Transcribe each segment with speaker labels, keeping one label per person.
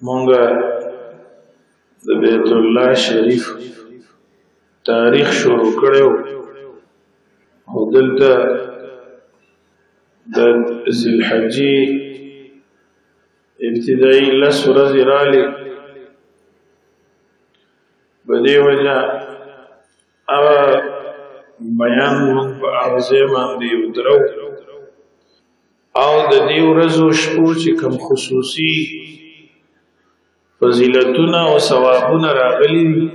Speaker 1: مونږه د بیت الله شریف تاریخ شروع کړو او دلته د ذی الحجې ابتدایي لس ورځې راغلې په دې وجه هغه بیان موږ په هغه ځای باندې ودرو او د دې ورځو شپو چې کوم خصوصي فضیلتونه او ثوابونه راغلي دي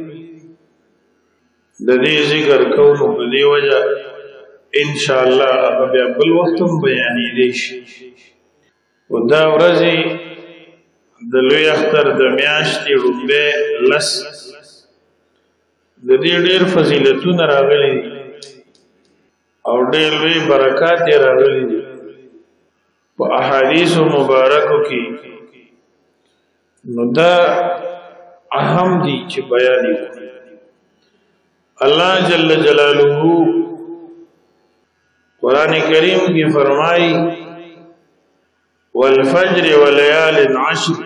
Speaker 1: د دې ذکر کوو په دې وجه ان شاء الله هغه بیا بل وخت هم بیانېدی شي او دا ورځې د لوی اختر د میاشتې لومړی لس د دې ډېر فضیلتونه راغلي دي او ډېر لوی برکات یې راغلي دي په احادیثو مبارکو کې نو دا اهم دي چې بیان یې الله جل جلاله قرآن کریم کی فرمائی والفجر ولیال عشر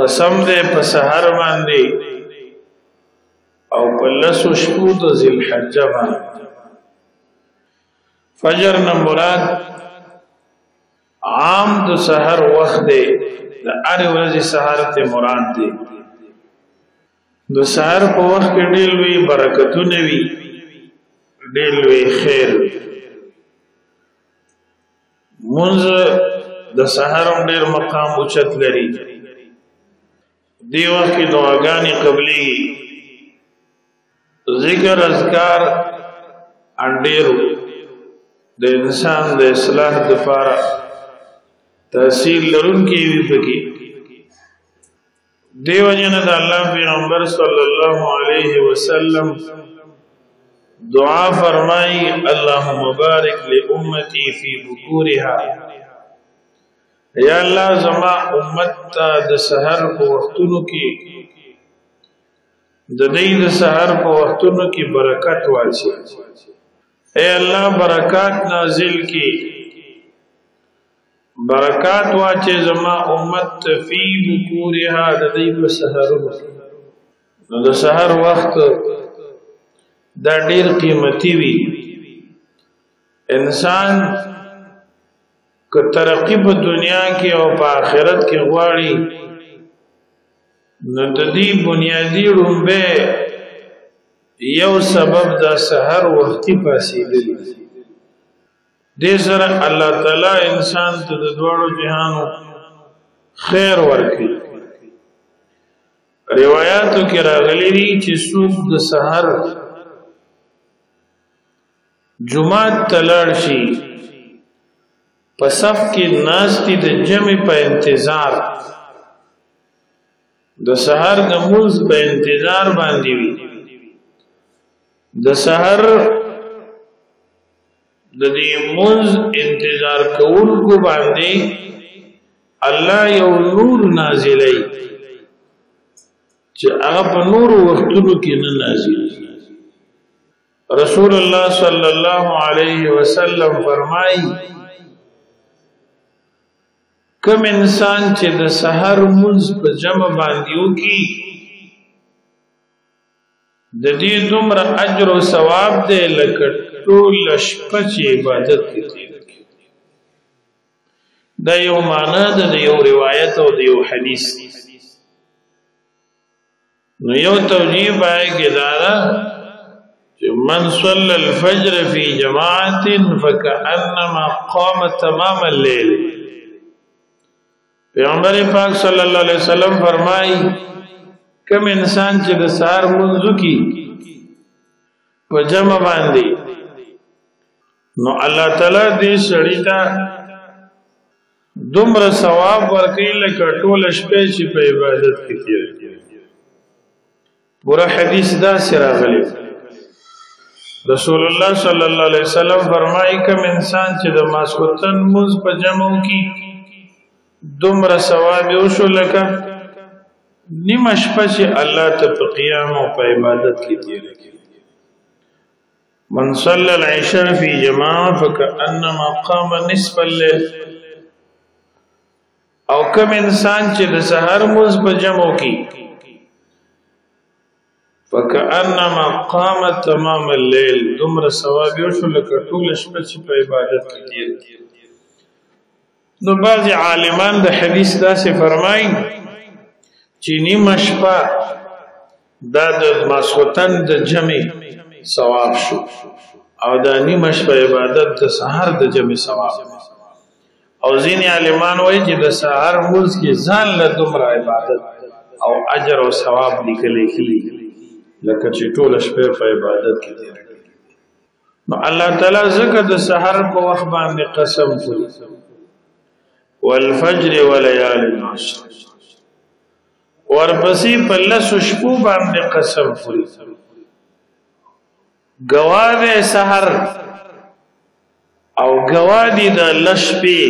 Speaker 1: قسم دے په سحر باندې او په لسو شپو د ذی الحجه باندې فجر نه مراد عام د سحر وخت دی د هر ورځې سحر ته مراد دی د سحر په وخت کې ډېر لوی برکتونه وي ډېر لوی خیر منځ د سحر ډېر مقام اوچت لري دی وخت کې دعاګانې قبلي ذکر اذکار ډېر د انسان د اصلاح لپاره تحصیل لرونکي وي پکې دیو جن د الله پیغمبر صلی الله علیه وسلم دعا فرمائی اللهم بارک لامتی فی بکورها یا الله زما امت ته د سحر په وختونو کې د دې د سحر په وختونو کې برکت واچي اے الله برکات نازل کی برکات واچه زما امت فی بکورها د دې په سحرونو نو د سحر وخت دا ډیر قیمتي وي انسان که ترقی په دنیا کې او په آخرت کې غواړي نو د دې بنیادی رومبه یو سبب د سحر وختي پاسېدل دې سره الله تعالی انسان ته د دوړو جهانو خیر ورکړي روایتو کې راغلي دي چې څوک د سحر جمعه تلړ شي په صف کې ناشتي د جمع په انتظار د سحر د موز په انتظار باندې وي د سحر د دې موز انتظار کوونکو باندې الله یو نور نازلای چې هغه په نور وختونو کې نه نازلای رسول الله صلی الله علیه وسلم فرمایي کوم انسان چې د سحر موز په جمع باندې وکي د دې دومره اجر او ثواب دی لکه ټول شپه چې عبادت کوي دا یو معنا ده د یو روایت او د یو حدیث نو یو توجیه پای دا من صلى الفجر في جماعة فكأنما قام تمام الليل پیغمبر پاک صلی الله علیه وسلم فرمای کم انسان چې د سحر منځ کی په جمع باندې نو الله تعالی دې سړی ته دومره ثواب ورکړي لکه ټول شپه چې په عبادت کې تیر پورا حدیث دا سره غلی رسول الله صلی الله علیه وسلم فرمایي کوم انسان چې د ماسختن منځ په جمع کی دومره ثواب یو شو لکه نیمه شپه چې الله ته په قیام او په عبادت کې تیر من صلى العشاء في جماعه فكأنما قام نصف الليل او کم انسان چې د سحر مونځ په جمع کې فکأنما قام تمام الليل دومره ثواب یو شو لکه ټوله شپه چې په عبادت کې تیر. نو بعض عالمان د حدیث داسې فرمایي چې نیمه شپه دا د ماسخوتن د جمع ثواب شو او دا نیمه شپه عبادت د سحر د جمع ثواب. او ځینې عالمان وایي چې د سحر مونځ کې ځان له دومره عبادت او اجر او ثواب لیکل کېږي لکه چې ټوله شپه په عبادت کې تیر کړي. نو الله تعالی ذکر د سحر په وخت باندې قسم کوي والفجر وليال عشر ورپسې په لسو شپو باندې قسم کوي. گواه سحر او گواه دی د لشپې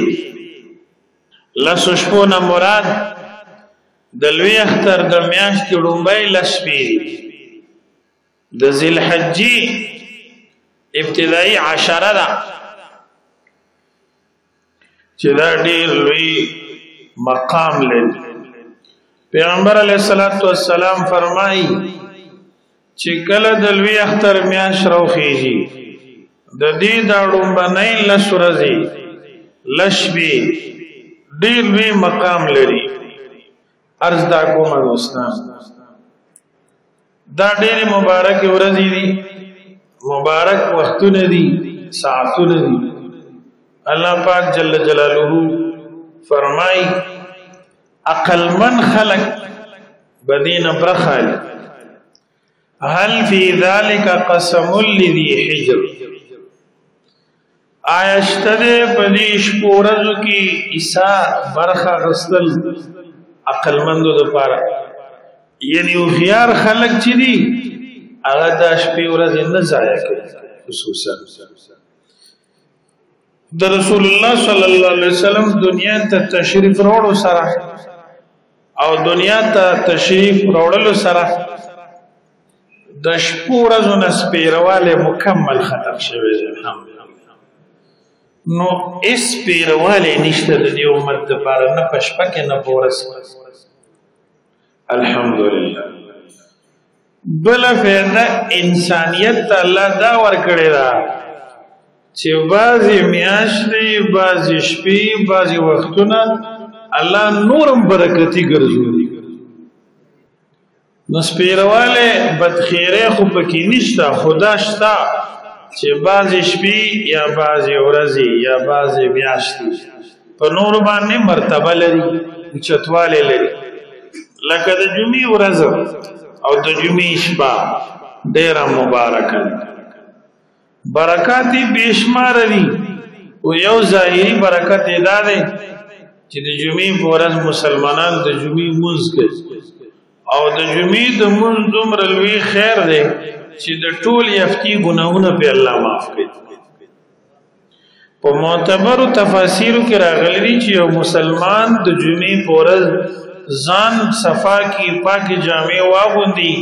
Speaker 1: لسو شپو نه مراد د لوی اختر د میاشتې لومبۍ لشپې د ذی الحجې ابتدایي عشره ده چې دا ډېر لوی مقام لري. پیغمبر علیه الصلاۃ والسلام فرمایي چې کله د لوی اختر میاشت راوخیږي د دې دا لومبنۍ لس ورځې لشپې ډېر لوی مقام لري. عرض دا کومه دوستان دا ډېرې مبارک ورځې دي مبارک وختونه دي ساعتونه دي. الله پاک جل جلاله فرمای عقل من خلق بدین برخل هل فی ذلک قسم لذی حجر آیشتد پدیش پورزو کی عیسا برخه غسل عقل مندو دو پارا یعنی خيار خلق چې دي هغه د شپې ورځې نه ضایع کوي. خصوصا د رسول الله صلی الله علیه وسلم دنیا ته تشریف وروړو سره او دنیا ته تشریف وروړلو سره د شپو ورځو نه سپیرواله مکمل ختم شوی دی. نو اس پیرواله نشته د دې امت لپاره نه پشپک نه پورس. الحمدلله بل فیدا انسانیت الله دا ور کړی دا چې بعضی میاشتې بعضی شپې بعضی وختونه الله نورم برکتی ګرځولي. نو سپیرواله بدخیره خو پکې نشته خدا شتا چې بعضی شپې یا بعضی ورځې یا بعضی میاشتې په نور باندې مرتبه لري چتواله لري. لکه د جمعې ورځ او د جمعې شپه ډېره مبارکه برکات بشمار دي. او یو ظاهري برکت دا دی چې د جمعې په ورځ مسلمانان د جمعې مونځ کوي او د جمعې د مونځ دومره لوی خیر دی چې د ټول یفتي ګناهونه په الله معاف کوي. په معتبرو تفاسیرو کې راغلي دي چې یو مسلمان د جمعې په ورځ ځان صفا کی پاک جامع واغوندي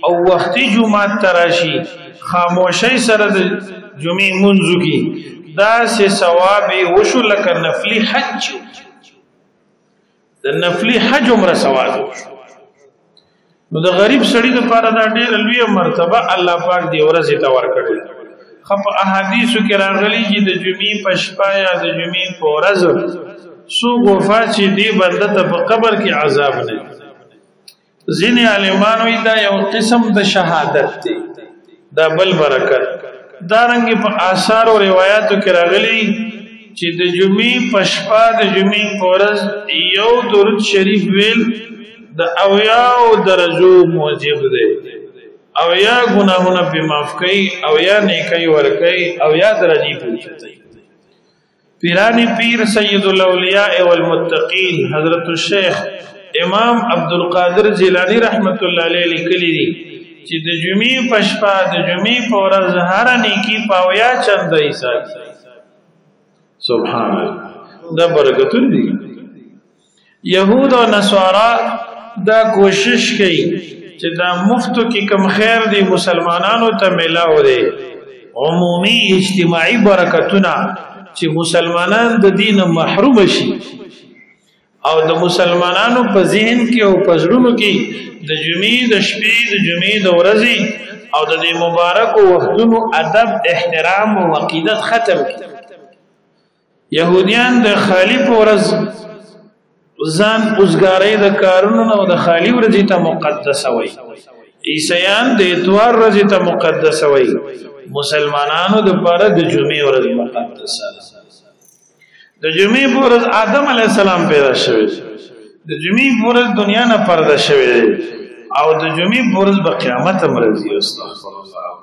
Speaker 1: او وختي جمعه تراشي خاموشي سره د جمعې منځو کې دا سه ثواب وشو لکه نفلی حج د نفلی حج عمره ثواب. نو د غریب سړي لپاره دا ډېر لوی مرتبه الله پاک دی ورځې ته ورکړي. خپ احادیثو کې راغلي چې د جمعې په شپه یا د جمعې په ورځ سو وفات چې دی بنده ته په قبر کې عذاب نه. ځینې عالمان وایي دا یو قسم د شهادت دی دا بل برکت. دارنګ په آثار او روایتو کې راغلي چې د جمعې په شپه د جمعې په ورځ یو درود شریف ویل د اویاو درجو موجب دی. اویا ګناهونه په معاف کوي اویا نیکي ور کوي اویا درجه پوښتنه. پیرانی پیر سید الاولیاء والمتقین حضرت الشیخ امام عبدالقادر جیلانی رحمت الله علیه لیکلی دي چې د جمعې په شپه د جمعې په ورځ هر نیکی پاویا چند ایسات. سبحان الله دا برکتونه دي. يهود او نصارا دا کوشش کوي چې دا مفتو کې کم خیر دی مسلمانانو ته ملاو دي عمومي اجتماعي برکتونه چې مسلمانان د دین محروم شي او د مسلمانانو په ذهن کې او په زړونو کې د جمعې د شپې د جمعې د ورځې او د دې مبارک وختونو ادب احترام او عقیدت ختم کړي. يهوديان د خالی په ورځ ځان اوسګارۍ د کارونو او د خالی ورځې ته مقدس وي. عیسیان د اتوار ورځې ته مقدس وي. مسلمانانو د پاره د جمعې ورځ مقدس ده. د جمعې په ورځ آدم علی السلام پیدا شوی. د جمعې په ورځ دنیا نه پرده شوی او د جمعې په ورځ به قیامت هم راځي. استغفر الله.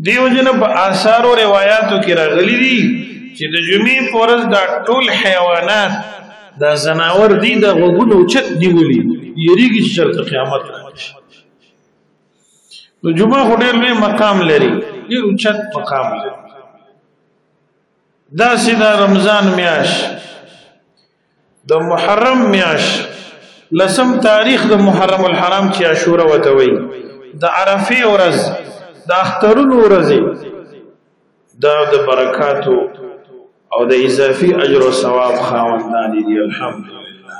Speaker 1: دیو جن په آثار او روایتو کې راغلي دي چې د جمعې په ورځ دا ټول حیوانات دا زناور دي د غوګونو چت نیولي یریږي چې چرته قیامت راشي. نو جمعه هډیر لوی مقام لري، ډیر اوچت مقام لري. دا سیدا رمضان میاش د محرم میاش لسم تاریخ د محرم الحرام چې عاشورا وته وي د عرفه ورځ د اخترونو ورځ دا د برکاتو او د اضافي اجر او ثواب خاوندان دي. الحمدلله.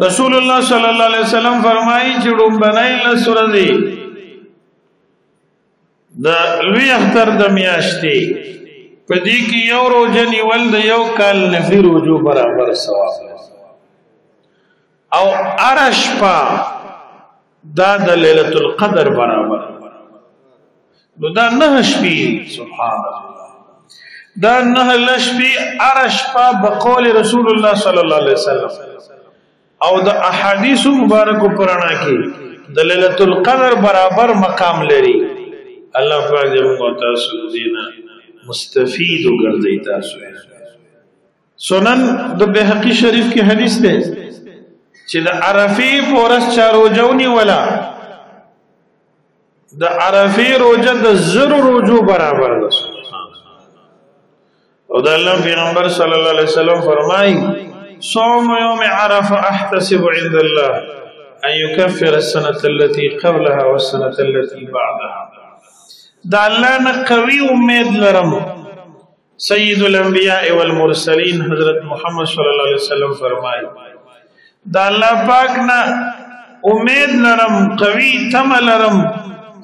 Speaker 1: رسول الله صلی الله علیه وسلم فرمایي چې ډومبنای لسورځي د لوی اختر د میاشتې پدې کې یو روزه نیول د یو کال نفي روزو برابر ثواب او ارشپا دا د ليله القدر برابر. نو دا نه شپې سبحان الله دا نه لشپې ارشپا بقول رسول الله صلی الله علیه وسلم او د احادیث مبارکو پرانا کې د ليله القدر برابر مقام لري. الله پاک دې موږ تاسو دینه مستفید وګرځي. تاسو سنن د بهقي شریف کې حدیث ده چې د عرفه پورس چا روزونی ولا د عرفه روزه د زرو روزو برابر ده. او د الله پیغمبر صلی الله علیه وسلم فرمایي صوم يوم عرفه احتسب عند الله ان يكفر السنه التي قبلها والسنه التي بعدها. دا الله نه قوي امید لرم. سید الانبیاء والمرسلین حضرت محمد صلی الله علیه وسلم فرمایي دا الله پاک نه امید لرم قوي تم لرم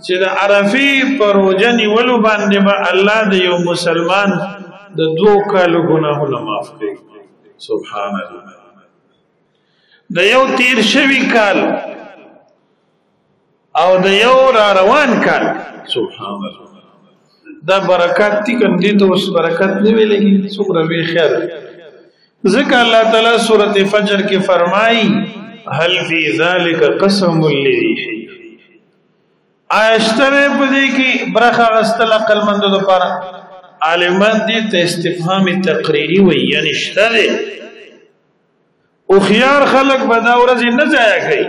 Speaker 1: چې د عرفه پر وجنی ولو باندې به الله د یو مسلمان د 2 کالو ګناهونه معاف کړي. سبحان الله. د یو تیر شوی کال او د یو را روان کال سبحان الله. دا برکات تی کندي ته اوس برکات نه ویلېږي څومره وی خیر. ذکر الله تعالی سورۃ فجر کې فرمایي هل فی ذلک قسم لذی آیشتره پدې کې برخه غستل عقل مندو لپاره عالمان دي ته استفهام تقریری وي یعنی شته او خيار خلق به دا ورځ نه ضایع کوي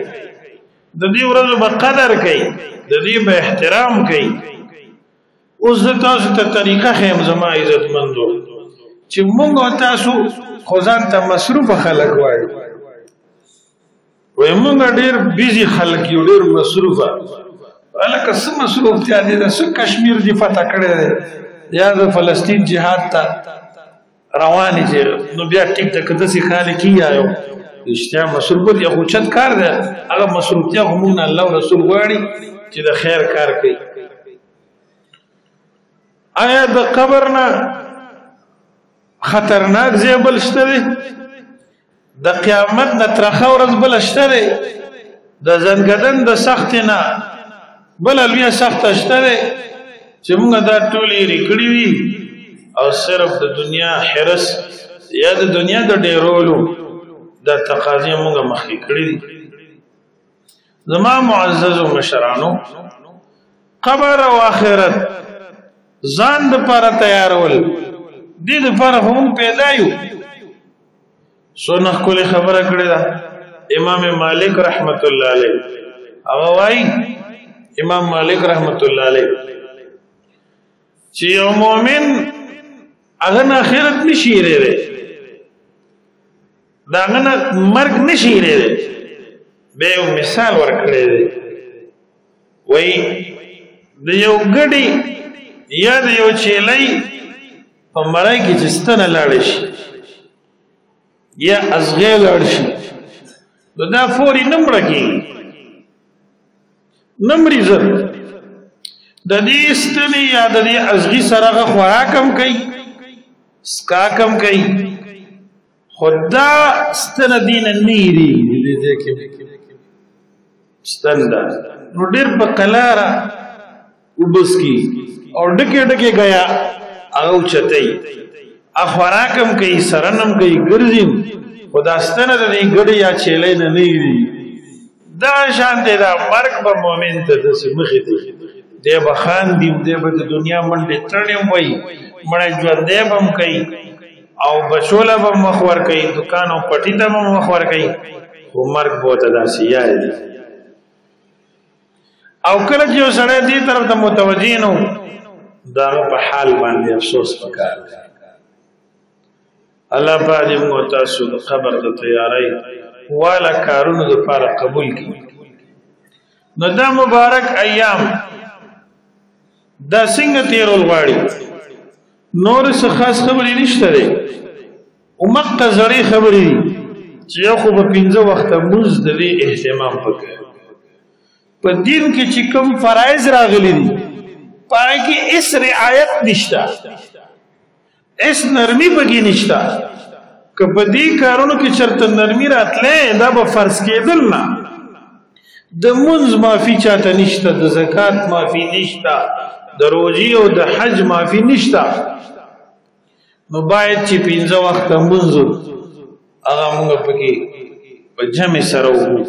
Speaker 1: د دې ورځو په قدر کوي د دې په احترام کوي. اوس تاسو ته طریقه خیم زما عزت مندو چې موږ تاسو خدان ته مصروف خلق وایو وای موږ ډیر بیزی خلک یو ډیر مصروفه الکه سم مصروف ته دي د کشمیر دی فتح کړي یا د فلسطین جهاد ته رواني دي نو بیا ټیک ټک د سي خالق کیایو اشتیا مصروف دي خو چت کار ده هغه مصروفتیا همون الله رسول غواړي چې د خیر کار کوي. آیا د قبر نه خطرناک زیبل شته د قیامت نه ترخه ورځ بل شته د زنګدن د سخت نه بل لوی سخت شته چې موږ دا ټولې ریکړې وي او صرف د دنیا حرس یا د دنیا د ډیرولو د تقاضې موږ مخې کړې دي. زما معزز او مشرانو قبر او آخرت ځان د لپاره تیارول دې د لپاره هم پیدا یو. سونه کولې خبره کړې ده امام مالک رحمت الله علیه هغه وايي امام مالک رحمت الله علیه چې یو مؤمن هغه آخرت نشي لري دا نه مرګ نشي لري. به مثال ورکړی دی وای د یو ګډي یا د یو چیلای په مړای کې چې ستنه لاړ شي یا ازغې لاړ شي نو دا فوري نه مړه کېږي نه مري ژر د دې ستنې یا د دې ازغي سره هغه خوراک هم کوي څښاک هم کوي خو دا ستنه دې نه نه هېرېږي دې کې ستن ده نو ډېر په قلاره اوبه څښي او ډکې ډکې ګیا هغه اوچتوي خوراک هم کوي سرن هم کوي ګرځي خو دا ستنه د دې ګډې یا چیلۍ نه نه هېرېږي دا شان دی دا مرګ به مؤمن ته داسې مخې دی دی به خاندي دی به د دنیا منډې ترڼې هم وایي مړی ژوندی به هم کوي او بچوله به مخ ورکوي دکان او پټي ته به مخ ورکوي خو مرګ به ورته داسې یاد دی او کله چې یو سړی دې طرف ته متوجه نه و د هغه په حال باندې افسوس پکار دی الله پاک دې موږ تاسو د قبر د تیاری والا کارونو دپاره قبول کړي نو دا مبارک ایام دا څنګه تیرول غواړي نور څه خاص خبرې نشته دی ومقته زړې خبرې دي چې یو خو به 5 وخته مونځ د دې اهتمام وکړي په دین کې چې کوم فرایض راغلي دي په هغې کې هېڅ رعایت نشته هېڅ نرمي پکې نشته که په دې کارونو کې چېرته نرمي راتلی دا به فرض کېدل نه د مونځ معافي چاته نشته د زکات معافي نشته د روژې او د حج معافي نشته نو باید چې 5 وخته مونځ هغه موږ پکې په جمع سره وکړو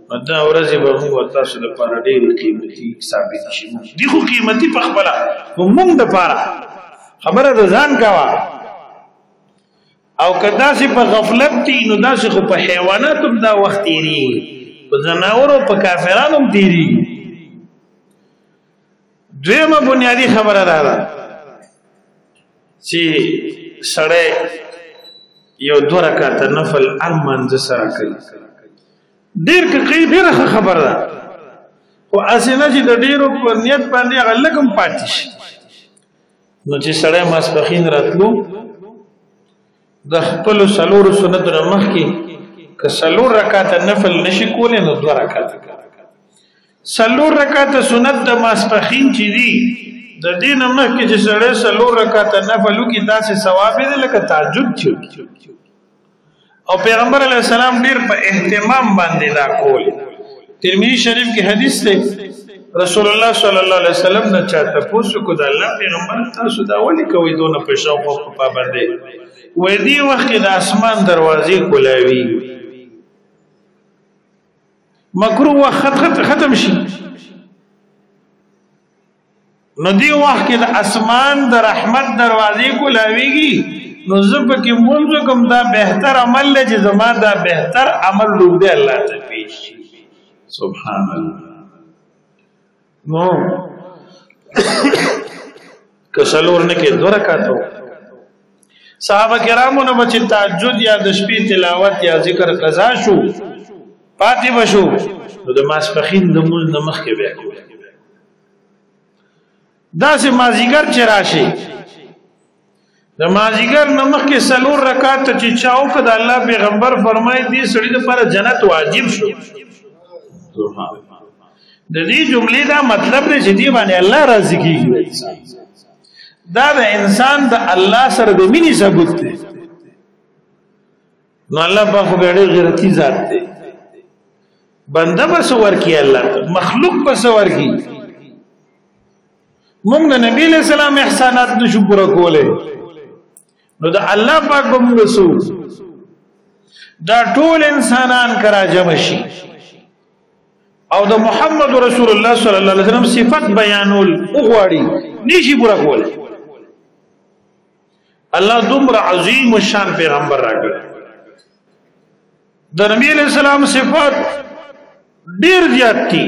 Speaker 1: نو دا ورځې به موږ تاسو لپاره ډېرې قیمتي ثابت شي دي خو قیمتي په خپله خو موږ دپاره خبره د ځان کوه او که داسې په غفلت دي نو داسې خو په حیواناتو هم دا وخت تېرېږي په ځناورو په کافرانو هم تېرېږي دویمه بنیادي خبره دا ده چې سړی یو 2 رکعته نفل هر منځه سره کوي ډېر که کوي ډېره ښه خبره ده خو هسې نه چې د ډېرو په نیت باندې هغه لږ هم پاتې شي نو چې سړی ماسپښین راتلو د خپلو 4 سنتو نه مخکې که 4 رکعته نفل نشي کولی نو 2 رکعته 4 رکعته سنت د ماسپښین چې دي د دې نه مخکې چې سړی 4 رکعته نفل وکړي داسې ثواب یې دی لکه تهجد چې وکړي او پیغمبر علیه السلام ډېر په اهتمام باندې دا کول ترمذی شریف کې حدیث دی رسول الله صلی الله علیه وسلم نه چا تپوس کو د الله پیغمبر تاسو دا ولې کوئ دونه په شوق او په پابندۍ وې دې وخت کې د اسمان دروازې کولاوي مکروه وخت ختم شي نو دې وخت کې د اسمان د رحمت دروازې کولاويږي نو زه پکې مونځ کوم دا بهتر عمل دی چې زما دا بهتر عمل روږدی الله ته پیش شي سبحان الله نو که 4 نه کې 2 رکعاتو صحابه کرامو نه چې تهجد یا د شپې تلاوت یا ذکر قضا شو پاتې بشو نو د ماسپښین د مونځ نه مخکې بیا داسې مازیګر چې راشي د مازیګر نه مخکې 4 رکعات چې چا وکړه د الله پیغمبر فرمایي دې سړي دپاره جنت واجب شو د دې جملې دا مطلب دی چې دې باندې الله راضي کېږي دا د انسان د الله سره د مینې ثبوت دی نو الله پاک خو بیا ډېر غیرتي ذات دی بنده به څه ورکړي الله مخلوق به څه ورکړي موږ د نبي علیه السلام احسانات نشو پوره کولی نو د الله پاک به موږ څه دا ټول انسانان که راجمع شي او د محمد رسول الله صلی الله علیه وسلم صفت بیانول وغواړي نشي پوره کولی الله دومره عظیم الشان پیغمبر راکړ د نبی علیہ السلام صفات ډیر زیات دي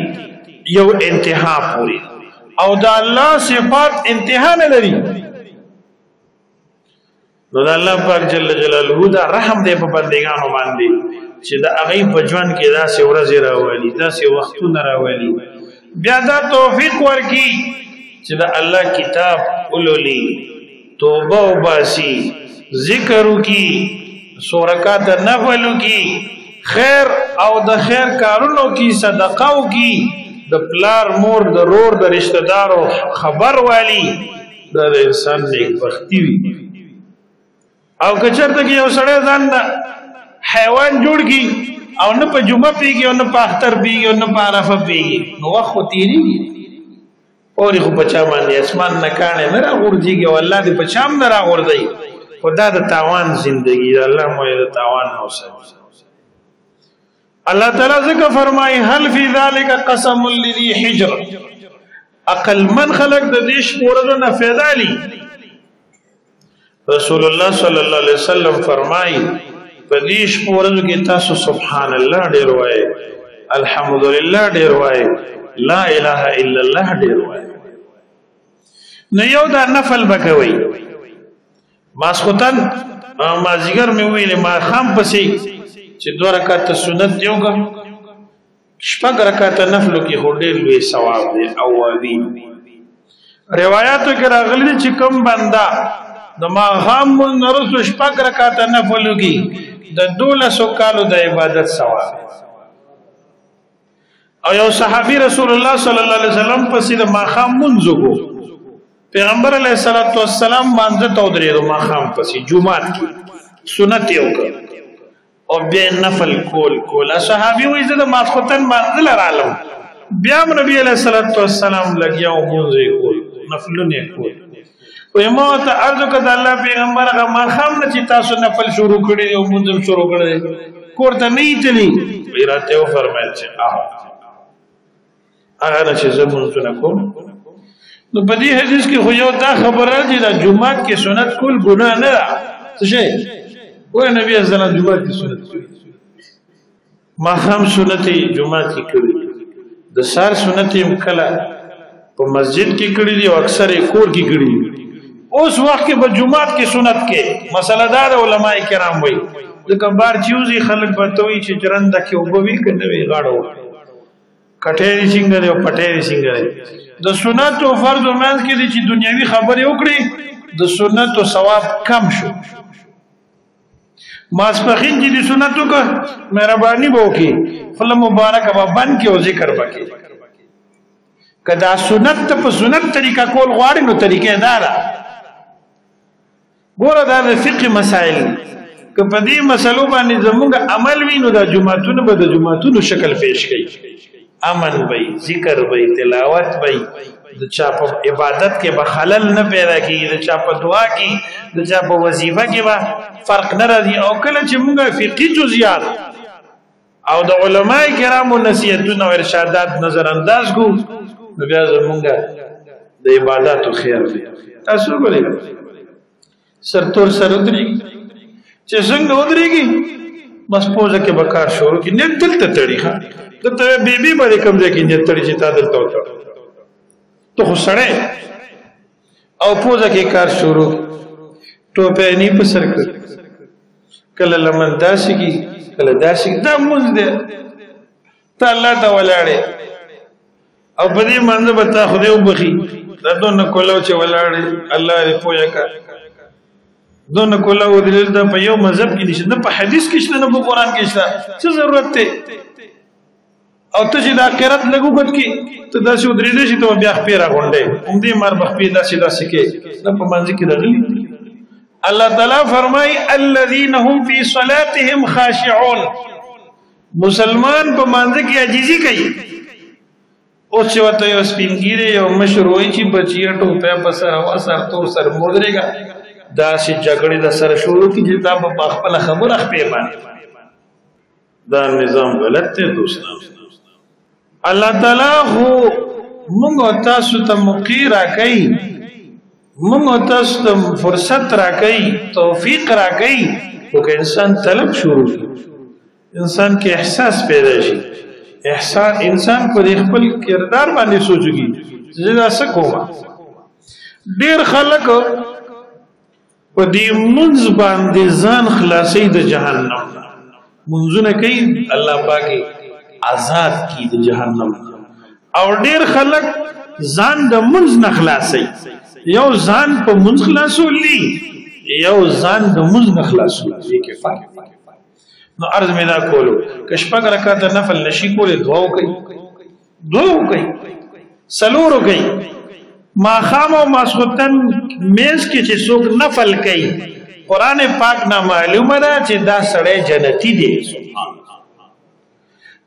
Speaker 1: یو انتها پوری او د الله صفات انتها نه لري نو د الله پاک جل جلاله دا رحم دی په بندګانو باندې چې د هغه په ژوند کې داسې ورځې راولي داسې وختونه راولي بیا دا توفیق ورکي چې د الله کتاب ولولي توبه وباسي ذکر وکي سورکات نفلو کی خیر او د خیر کارونو کی صدقاو کی د پلار مور د رور د رشتہ دارو خبر والی د انسان نیک بختی وی او کچرته کې یو سړی ځان حیوان جوړ کی او نه په جمعه پیږي او نه په اختر پیږي او نه په عرفه پیږي نو وخت تیریږي اور خو بچا باندې اسمان نه کانه نه راغورځيږي او الله دې بچام نه راغورځي خدا د تاوان زندگی الله مو د تاوان اوسه الله تعالی ذکر فرمای هل فی ذلک قسم لذی حجر عقل من خلق د دیش پورو نه فایده لی رسول الله صلی الله علیه وسلم فرمای په دیش پورو کې تاسو سبحان الله ډیر وای الحمدلله ډیر وای لا اله الا الله ډیر وای نو یو دا نفل بکوي ماسختن مازیګر مې ویلې ما خام پسې چې 2 رکعات سنت دیوګه شپږ رکعات نفل کې هډېر لوی ثواب دی او وادي روایتو کې راغلي چې کوم بندا د ما خام نرسو شپږ رکعات نفل کې د 1200 کالو د عبادت ثواب او یو صحابي رسول الله صلی الله علیه وسلم پسې د ما خام منځو پیغمبر علیہ الصلوۃ والسلام باندې تو درې ما خام پسې جمعات کې سنت یو او بیا نفل کول صحابي وې زده ماسختن باندې لرالم بیا نبی علیہ الصلوۃ والسلام لګیاو مونږه کول نفلونه کول وې مو ته عرض کړه الله پیغمبر هغه ما خام نه چې تاسو نفل شروع کړی او مونږ شروع کړی کوړه نه تلی ویراته و فرمایل چې هغه چې زمونږ نه کوم نو په دې حدیث کې خو یو دا خبره ده چې د جمعات کې سنت کول ګناه نه ده څه شي وای نبی صلی الله علیه وسلم جمعات کې سنت ما هم سنت جمعات کې کړی د سار سنت هم کله په مسجد کې کړی دی او اکثر کور کې کړی اوس وخت کې په جمعات کې سنت کې مسله دار علماء کرام وایي ځکه بار چوزي خلک بتوي چې چرنده کې وبوي کنه وی غاړو کټېری څنګه او پټېری څنګه د سنت او فرض ومنځ کې دي چې دنیوي خبرې وکړي د سنت او ثواب کم شو ماسپخین چې د سنت وکړه مهرباني وکړي فل مبارک ابا بن کې او ذکر وکړي کدا سنت په سنت طریقه کول غواړي نو طریقې دارا ګوره دا د فقه مسائل که په دې مسلو باندې زموږ عمل وینو د جمعتون به د جمعتون شکل پیش کړي امن بھئی ذکر بھئی تلاوت بھئی د چا په عبادت کې به خلل نه پیدا کیږي د چا په دعا کې د چا په وظیفه کې به فرق نه راځي او کله چې موږ فقهي جزئیات او د علماء کرامو نصیحتونه او ارشادات نظر انداز کو نو بیا زموږ د عبادتو خیر دی تاسو ګورئ سرتور سر ودرېږي چې څنګه ودرېږي بس پوزه کې بکار شروع کی نه دلته تړي ته بیبي باندې کوم ځای کې نه تړي چې تا دلته وته ته خو سړی او پوزه کې کار شروع ټوپه نه په سر کړ کله لمن داسې کی کله داسې دا مونږ دې ته الله ته ولاړې او په دې منځ به تا خدای وبخي دا دونه کولو چې ولاړې الله دې پوهه کا دونه کولو دې دا په یو مذهب کې نشته په حدیث کې شته نه په قران کې شته څه ضرورت ته او ته چې د آخرت لګوګت کې ته داسې ودرېدې شي ته بیا خپې راغونډې هم دې مار بخپې داسې کې دا په منځ کې راغلي الله تعالی فرمای الذين هم في صلاتهم خاشعون مسلمان په منځ کې عاجزي کوي او چې وته یو سپینګیره یو مشروعي چې بچی ټوپه په سر هوا سر تور سر مودريګا دا چې جګړې د سره شروع کی چې دا په خپل خبره خپې باندې دا نظام غلط دی دوستان الله تعالی خو موږ تاسو ته موقع راکړي موږ تاسو ته فرصت راکړي توفیق راکړي او که انسان طلب شروع انسان کې احساس پیدا شي احسان انسان په خپل کردار باندې سوچږي چې دا څه کوم ډیر خلک په دې منځ باندې ځان خلاصي د جهنم منځونه کوي الله پاکي آزاد کی د جهنم او ډیر خلک ځان د منځ نه خلاصي یو ځان په منځ خلاصولي یو ځان د مز نه خلاصو یې کفایت نو عرض مې دا کولو که شپږ رکعاته نفل نشي کولی دعا وکړئ څلور وکړئ ماښام او ماسخوتن میز کې چې څوک نفل کوي قرآن پاک نه معلومه ده چې دا سړی جنتی دی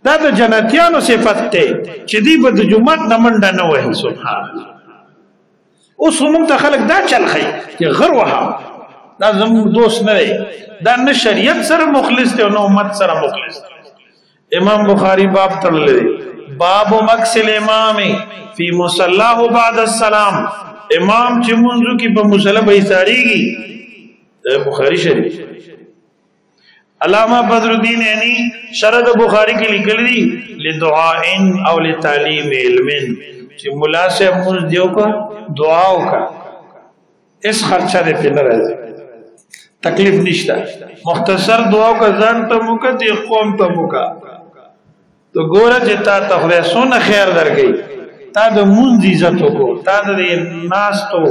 Speaker 1: دا د جنتیانو صفت دی چې دی به د جومات نه منډه نه وهي سبحان الله اوس موږ ته خلک دا چل ښیي چې غر وهه دا زموږ دوست نه دی دا نه شریعت سره مخلص دی او نه امت سره مخلص دی امام بخاری باب تړلی دی باب مکس الامام فی مصلاه بعد السلام امام چې منځو کې په مصلی به ایساریږي بخاری شریف علامہ بدر الدین عینی شرح بخاری کی لکھل دی لدعاء او لتعلیم علم چې مولا سے مول دیو کا دعاو کا اس خرچہ دے پہ نہ رہے تکلیف نشتا مختصر دعاو کا ځان ته موکا دی قوم ته موکا تو ګوره چې تا ته خدای سونه خیر درګي تا د مونږ عزت وکړو تا د ناستو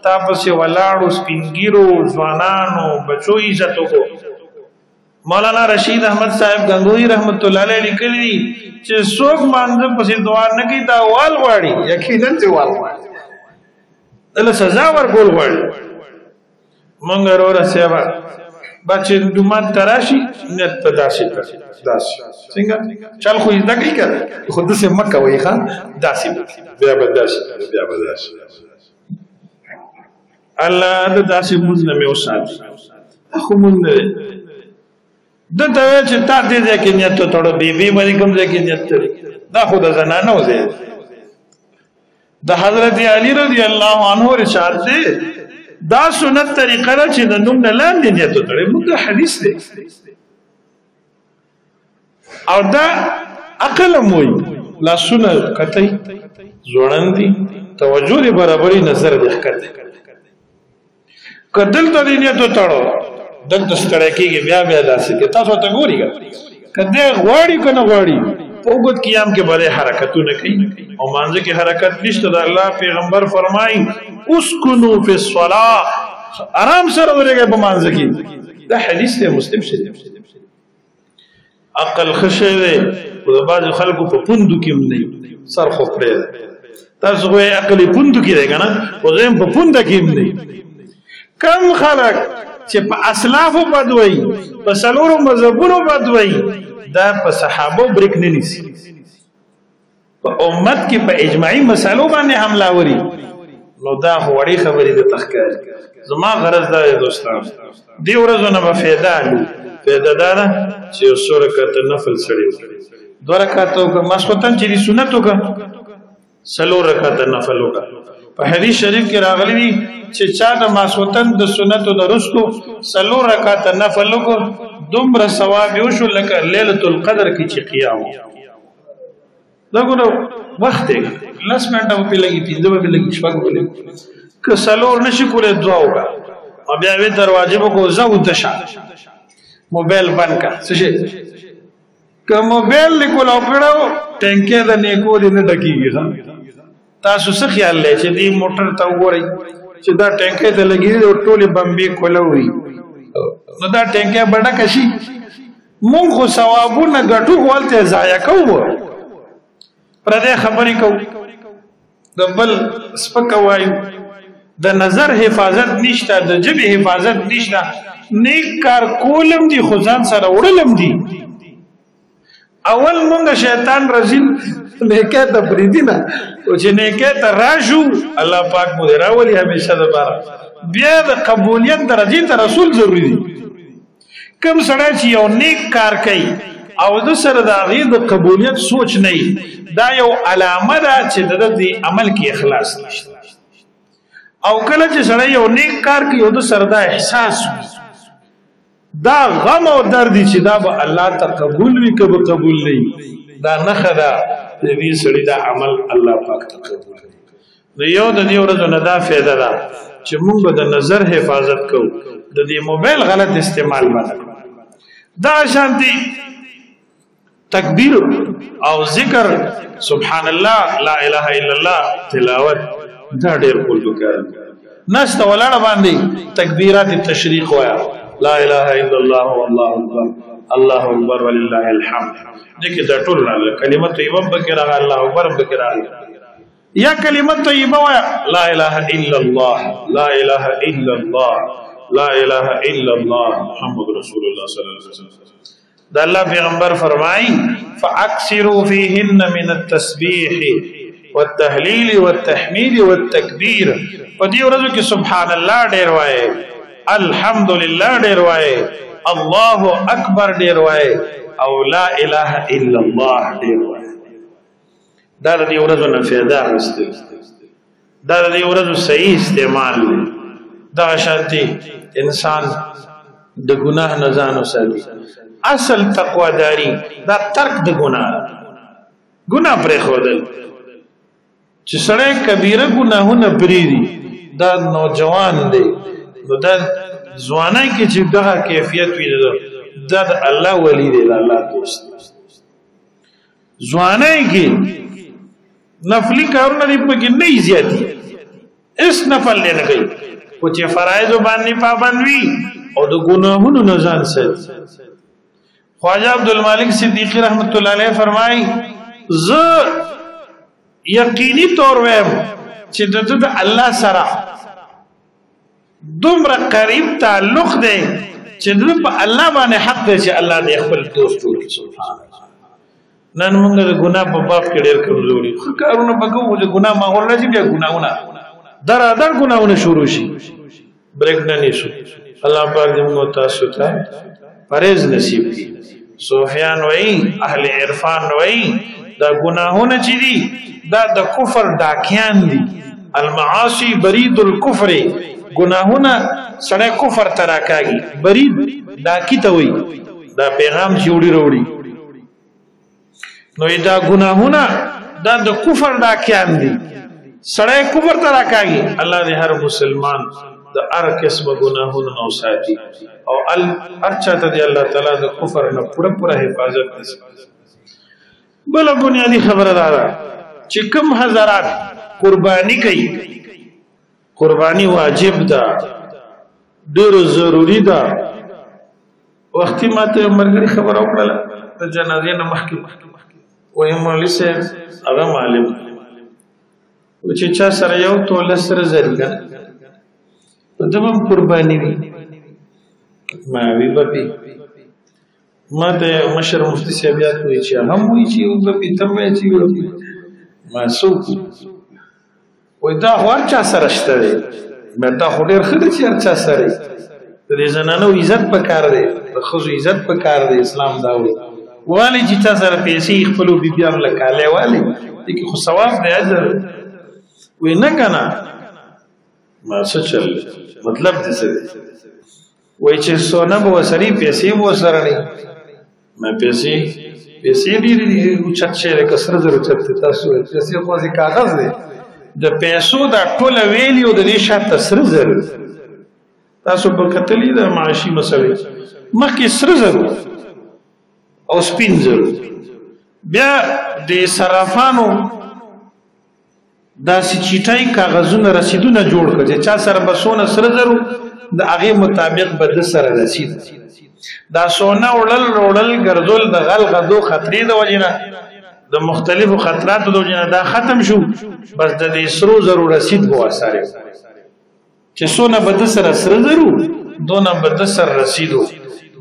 Speaker 1: تا پسې ولاړو سپینګیرو ځوانانو بچو عزت وکړو مولانا رشید احمد صاحب گنگوہی رحمت اللہ علیہ لیکلی چې څوک مانځه پسې دعا نه کوي دا وال غواړي یقینا چې وال غواړي دله سزا ورکول غواړي مونږ وروره سیوا بچې جومات ته راشي نیت ته داسې څنګه چل خو زده کړي که خو داسې مه کوئ ښه داسې بیا به داسې الله د داسې مونځ نه مې وساتي خو مونځ نه دی دته وایي چې تا دې ځای کې نیت وتړو بیبي باندې کوم ځای کې نیت تړي دا خو د زنانو ځای د حضرت علی رضی الله عنه ارشاد دی دا سنت طریقه ده چې د نوم نه لاندې نیت وتړي موږ حدیث دی او دا عقل موي لاسونه کتای ځوړندي توجه دی برابرۍ نظر دی ښکته کدل ته نیت وتړو دلته ستړی کېږي بیا داسې کې تاسو ته ګوري کده غواړي که نه غواړي په اوږد قیام کې به حرکتونه کوي او مانځه کې حرکت نشته د الله پیغمبر فرمایي اسکنوا فی الصلاة آرام سره ورېږئ په مانځه کې دا حدیث دی مسلم شریف عقل ښه شی دی خو د بعضو خلکو په پوندو کې هم دی سر خو پرېږده تاسو خو یې عقل یې پوندو کې دی که نه خو زه هم په پونده کې هم دی کم خلک چې په اسلافو بد وایي په څلورو مذهبونو بد وایي دا په صحابو بریک نه نیسي په امت کې په اجماعي مسالو باندې حمله وري نو دا خو وړې خبرې د تخکار زما غرض دا دی دوستان دې ورځو نه به فایده دا ده چې یو څو رکعته نفل سړی وکړي 2 رکعته وکړه ماسخوتن چې سنت وکړه 4 رکعته نفل وکړه په حدیث شریف کې راغلی دی چې چا د ماسخوتن د سنتو د رستو 4 رکعته نفل وکړو دومره ثواب یو شو لکه ليله القدر کې چې قیام دا ګورو وخت دی 10 منټه په لګي 15 په لګي شپږ په لګي که 4 نشي کولای دعا وکړه او بیا وی دروازه کو زو دشا موبایل بند کا څه شي که موبایل لیکول او کړو ټینکه د نیکو دې نه ډکیږي تاسو څه خیال لې چې دې موټر ته وګورئ چې دا ټینکه ته لګي او ټوله بمبي کولوي نو دا ټینکه بڑا کشي مونږ خو ثوابونه غټو ولته ضایع کوو پر دې خبرې کوو د بل سپک وایو د نظر حفاظت نشته د جبه حفاظت نشته نیک کار کولم دي خو ځان سره وړلم دي اول مونږ شیطان رزل نیکه ته پریدینا او چې نیکه ته راشو الله پاک مو راولي همیشه د بار بیا د قبولیت درجه ته رسول ضروری دي کوم سره چې یو نیک کار کوي او د سره د هغه د قبولیت سوچ نه دا یو علامه ده چې د دې عمل کې اخلاص نشته او کله چې سره یو نیک کار کوي او د سره د احساس دا غم او درد چې دا به الله ته قبول وي که به قبول نه دا نه خدا دې سړي دا عمل الله پاک ته قبول نو یو د دې ورځو نه دا فایده ده چې موږ د نظر حفاظت کوو د دې موبایل غلط استعمال باندې دا شانتي تکبیر او ذکر سبحان الله لا اله الا الله تلاوت دا ډېر کول وکړي نست ولاړه باندې تکبیرات التشریق وایا لا اله الا الله والله اکبر الله اکبر ولله الحمد دغه د ټول کلمه طیبه بکره الله اکبر بکره یا کلمه طیبه وایا لا اله الا الله لا اله الا الله لا اله الا الله محمد رسول الله صلی الله علیه وسلم دا الله پیغمبر فرمای فاکثروا فيهن من التسبيح والتهليل والتحميد والتكبير ودي ورځو کې سبحان الله ډیر وای الحمدلله ډیر وای الله اکبر ډیر وای او لا اله الا الله ډیر وای دا د ورځو نه فایده واستل دا د ورځو صحیح استعمال دا شانتي انسان د ګناه نه ځان وساتي اصل تقوا داری دا ترک د ګناه پرې خودل چې سړی کبیره ګناهونه پرېږدي دا نوجوان دی نو دا ځوانۍ کې چې دغه کیفیت وي دا د الله ولی دی د الله دوست ځوانۍ کې نفلي کارونه دې پکې نه زیاتي هېڅ نفل دی نه کوي خو چې فرایضو باندې پابند وي او د ګناهونو نه ځان ساتي خواجه عبدالمالک صدیقی رحمت الله علیه فرمایي زه یقینی طور ویم چې د الله سره دومره قریب تعلق دی چې د په الله باندې حق دی چې الله دې خپل دوست وکړي سبحان الله نن موږ د ګناه په باب کې ډېر کمزوري خو کارونه به کوو د ګناه ماحول راځي بیا ګناهونه در ګناهونه شروع شي بریک نه نیسو الله پاک دې موږ تاسو ته پرهیز نصیب کړي صوفیان وایي اهل عرفان وایي دا ګناهونه چې دي دا د کفر ډاکیان دي المعاصی برید الکفر گناهونه سړی کفر ته راکاږي برید ډاکی ته وایي دا پیغام چې وړي نو دا ګناهونه دا د کفر ډاکیان دي سړی کفر ته راکاږي الله دې هر مسلمان د هر قسمه ګناهونو نه وساتي او هر چاته دې الله تعالی د کفر نه پوره حفاظت وکړي بل بنیادی خبره ده چې کوم حضرات قربانی کوي قربانی واجب ده ډېر ضروری ده وختي ماته مرګري خبر وکړه د جنازې نه مخکې وایي مولوي صاحب هغه معلم چې چا سره یو توله سره زری کنه په دمم قربانی وي ما وی بپی ما ته مشر مفتی صاحب یاد کوي چې هم وی چې یو بپی تم وی چې ما سوق وای دا هر چا سره شته دی مې دا خو ډېر ښه دی چې هر چا سره د زنانو عزت پکار دی د ښځو عزت پکار دی اسلام دا وایي والی چې تا سره پیسې خپلو بیبیانو له کالی والی دې خو ثواب دی اجر وایي نه که نه ما څه چل مطلب دې څه دی وایي چې سونه به ورسري پیسې به ورسره نه ما پیسې ډېرې اوچت شی دی که سره زر اوچت دی تاسو پیسې خو داسې کاغذ دی د پیسو دا ټوله ویلي او د دې شاته سره زر تاسو به کتلي د معاشي مسلې مخکې سره زر او سپین زر بیا د صرافانو داسې چیټای کاغذونه رسیدونه جوړ کړه چې چا سره به څونه سره زر د هغې مطابق به د سره رسید دا سونه وړل ګرځول د غلغدو خطرې د وجې نه د مختلفو خطراتو د وجې نه دا ختم شو بس د دې سرو زرو رسید به ورسره چې څونه به د سره سره زرو دونه به د سره رسیدو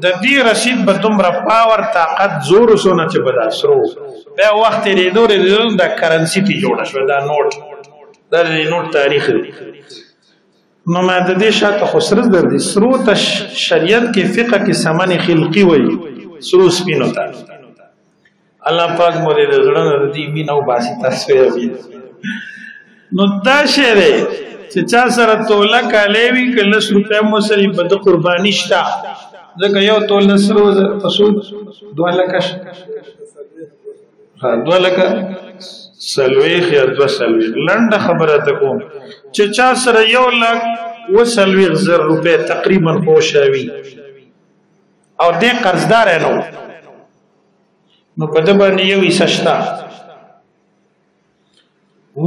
Speaker 1: د دې رسید به دومره پاور طاقت زور څونه چې به دا سرو بیا وخت تېرېدو دا کرنسي ته جوړه شوه دا نوټ دا د نوټ تاریخ دی نو ما د دې شاته خو سره زر دي سرو ته شریعت کې فقه کې ثمن خلقي وایي سرو سپینو ته الله پاک مو دې د زړه نه د دې مینه وباسي تاسو یې نو دا شی دی چې چا سره توله کالی وي که 10 روپۍ مو سره به د قرباني شته ځکه یو توله سرو په سود 2 لکه 2 لکه سلویخ یا 2 سلویخ لنډه خبره ته کوم چې چا سره 1 لک 2 روپۍ تقریبا خوشاوي او دې قرضدار نه نو په دې باندې یو حصہ شته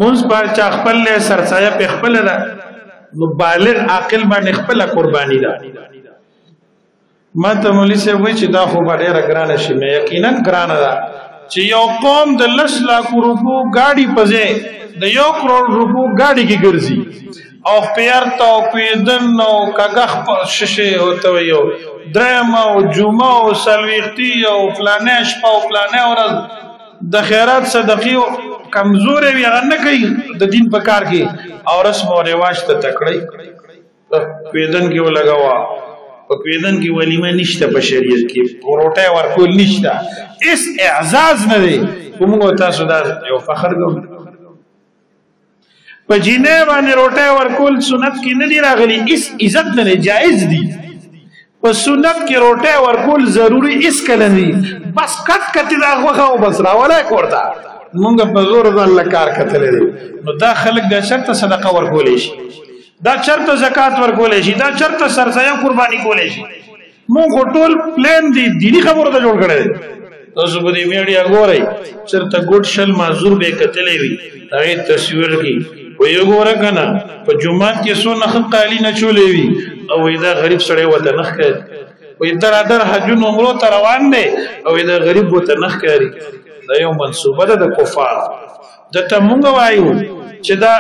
Speaker 1: مونږ په چا خپل له سرسایه په خپل ده نو بالغ عاقل باندې خپل قرباني ده. ما ته مولوی صاحب وایي چې دا خو به ډېره ګرانه شي. مې یقینا ګرانه ده چې یو قوم د 10 لک روپو ګاډي په ځای د 1 کروڑ روپو ګاډي کې ګرځي او پیرته او پیدن او کاغخ په ششه ہوته یو درم او جمعه او سلويختي او فلانه شپه او فلانه ورځ د خیرات صدقې کمزورې وي هغه نه کوي د دین په کار کې او رسم او رواج ته تکړی پیدن کې ولګوا په پیدن کې ولیمه نشته په شریعت کې پروټه ورکول نشته اس اعزاز نه دی کومه تاسو دا یو فخر کوم په جینه باندې روټه ورکول سنت کې نه دی راغلی اس عزت نه جایز دی په سنت کې روټه ورکول ضروری اس کله نه بس کټ دا غوخه او بس راولای کوړتا مونږ په زور الله کار کتلې نو دا خلک د شرط صدقه ورکولې شي دا چرته زکات ورکولې شي دا چرته سرسایه قرباني کولې شي مونږ ټول پلان دی دینی خبره ته جوړ کړی تاسو په دې میډیا ګورئ چرته ګډ شل معذور به کتلې وي هغه تصویر کې وی ګوره کنه په جمعات کې سو نخ قالی نه چولې وي او دا غریب سړی وته نخ کوي وی در حجون عمره ته روان دی او دا غریب وته نخ کوي دا یو منسوبه ده د کفار دته مونږ وایو چې دا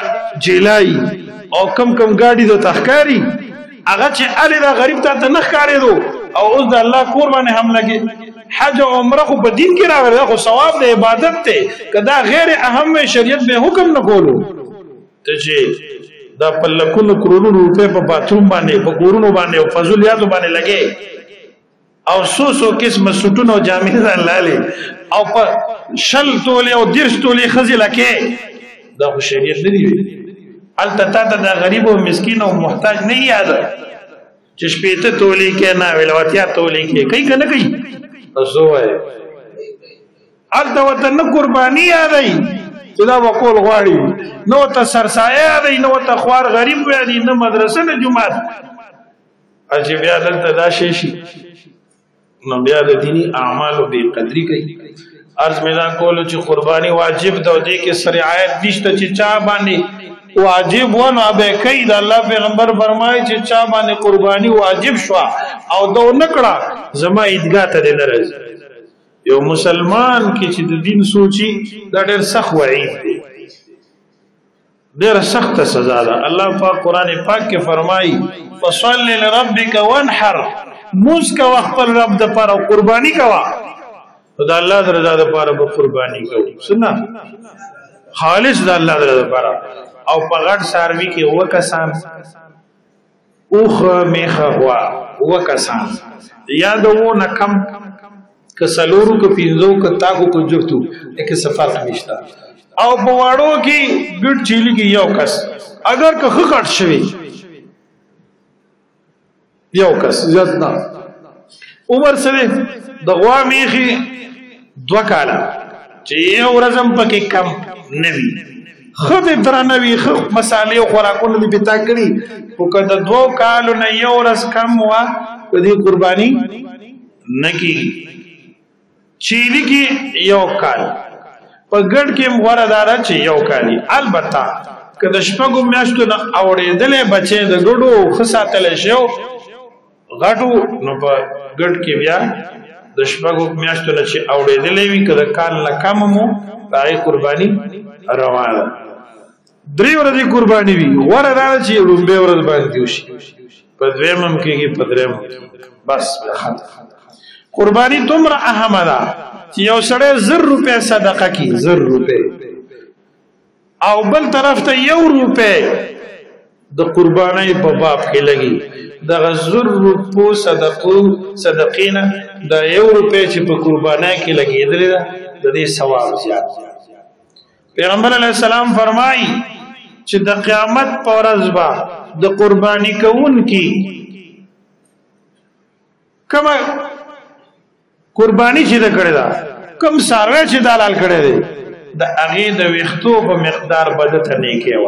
Speaker 1: جیلای او کم ګاډي د تخکاری هغه چې الی دا غریب ته نخ کاری دو او اوس د الله کور باندې هم لګي حج او عمره خو په دین کې راغلی خو ثواب د عبادت ته کدا غیر اهم شریعت به حکم نه کولو ته چې دا په لکونو کرونو روپے په باتروم باندې په کورونو باندې او فضولیاتو باندې لګي او سو قسم سټونو جامې ځان لاله او په شل تولې او درش تولې خزي لکه دا خو شریعت نه دی الته تا دا غریب او مسکین او محتاج نه یاد چې شپېته تولې کې نه ویلواتیا تولې کې کوي کنه کوي تاسو وای الته وطن قرباني یادای چې دا وکول غواړي نو ته سرسایه یادای نو ته خوار غریب یادای نه مدرسه نه جمعه اجي بیا دلته دا شي نو بیا د دینی اعمال به قدرې کوي عرض میدان کولو چې قرباني واجب ده او دې کې شریعت نشته چې چا باندې واجب ونه به کوي د الله پیغمبر فرمایي چې چا باندې قرباني واجب شو او دو نکړه زما عیدګاه ته نه راځي یو مسلمان کې چې د دین سوچي دا ډېر سخت وعید دی ډېر سخت سزا ده الله پاک قران پاک کې فرمایي فصل لربک وانحر موږ کا خپل رب د پاره قرباني کوا خدای الله د رضا د پاره به قرباني کوو سنه خالص د الله د رضا لپاره او په غټ ساروي کې وکسان اوخ میخه هوا وکسان یادو نه کم کسلورو ک پینځو ک تاکو کو جوړتو یک سفر نشتا او په واړو کې ګډ چيلي کې یو کس اگر که خټ شوی یو کس زیات نه عمر سره د غوا میخي 2 کاله چې یو ورځم پکې کم نوي خود درنوي خو مصالې او خوراکونه دې پتا کړی او کله 2 کالو نه یو ورځ کم وا په دې قرباني نکی چيلي کې یو کال په ګډ کې مغوردار چې یو کالي البته کله شپږو میاشتو نه اورېدلې بچي د ګډو خساتل شو غټو نو په ګډ کې بیا د شپږو میاشتو نه چې اورېدلې وي کله کال نه کم مو پای قرباني روانه 3 ورځې قرباني وي ورته چې لومبه ورځ باندې وشي په دویمم کې په درېم بس قرباني تمره اهمه ده چې یو سړی 1000 روپے صدقه کی 1000 روپے او بل طرف ته 1 روپے د قرباني په باب کې لګي د 1000 روپو صدقینه د 1 روپے چې په قرباني کې لګیدل د دې ثواب زیات پیغمبر علیه السلام فرمایي چې د قیامت پر ورځ به د قرباني کوون کی کما قربانی چې د کړی دا کم ساروی چې دلال کړی دی د هغه د وختو په مقدار بدته نه کېو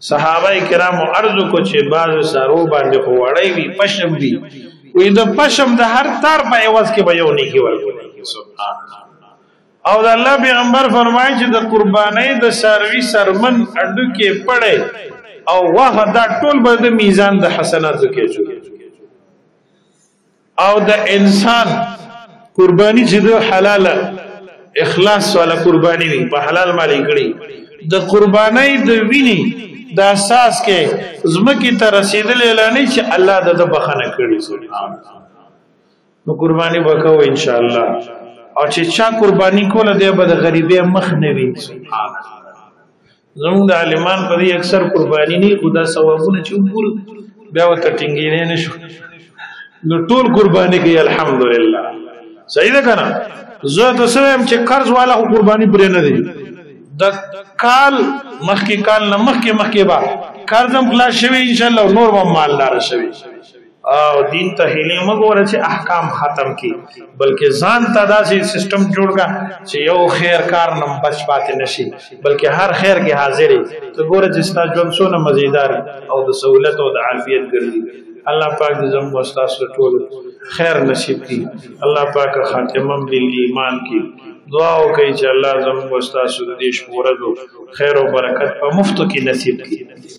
Speaker 1: صحابه کرامو عرض کو چې باز سارو باندې وړای وی پشم دی وې د پشم د هر تار په ایواز کې به یو نه کېول سبحان او د الله پیغمبر فرمایي چې د قربانی د ساروی سرمن اډو کې پړې او واغه دا ټول به د میزان د حسناتو کې جوړ او د انسان قربانی چې د حلال اخلاص والا قربانی وي په حلال مالي کړي د قربانۍ د ویني د اساس کې زمکه ته رسیدل اعلان چې الله د بخنه کړي سبحان نو قربانی وکاو ان شاء الله او چې چا قربانی کوله دی به د غریبې مخ نه وي سبحان زموږ د عالمان په دې اکثر قربانی نه خدا ثوابونه چې ګور بیا وته ټینګې نه شو نو ټول قربانی کوي الحمدلله صحیح ده کنه زه تاسو هم چې قرض والا قربانی پرې نه دی د کال مخکې کال نه مخکې با قرض هم خلاص شوی ان شاء الله نور هم مالدار شوی او دین ته هلي مګوره چې احکام ختم کی بلکې ځان ته داسې سیستم جوړ کا چې یو خیر کار نه بچ پاتې نشي بلکې هر خیر کې حاضرې ته ګوره چې ستا ژوند څونه مزیدار او د سہولت او د عافیت ګرځي الله پاک دې زموږ استاد ټول خیر نصیب کړي الله پاک خاتمه بالایمان کړي دعا وکړي چې الله زموږ استاد دې شپورو خیر او برکت په مفت کې نصیب کړي